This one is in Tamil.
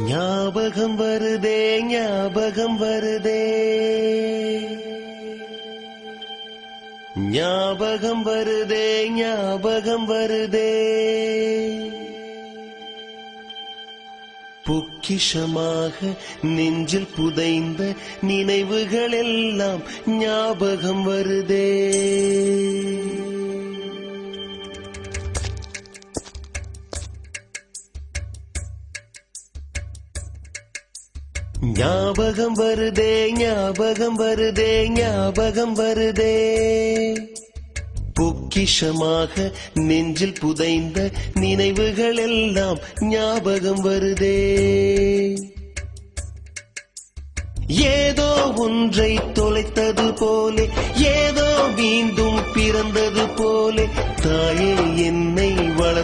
ஞாபகம் வருதே ஞாபகம் வருதே ஞாபகம் வருதே ஞாபகம் வருதே பொக்கிஷமாக நெஞ்சில் புதைந்த நினைவுகள் எல்லாம் ஞாபகம் வருதே. ஞாபகம் வருதே ஞாபகம் வருதே ஞாபகம் வருதே பொக்கிஷமாக நெஞ்சில் புதைந்த நினைவுகள் எல்லாம் ஞாபகம் வருதே. ஏதோ ஒன்றை தொலைத்தது போலே ஏதோ மீண்டும் பிறந்தது போலே தாயே என்னை வளர்த்தது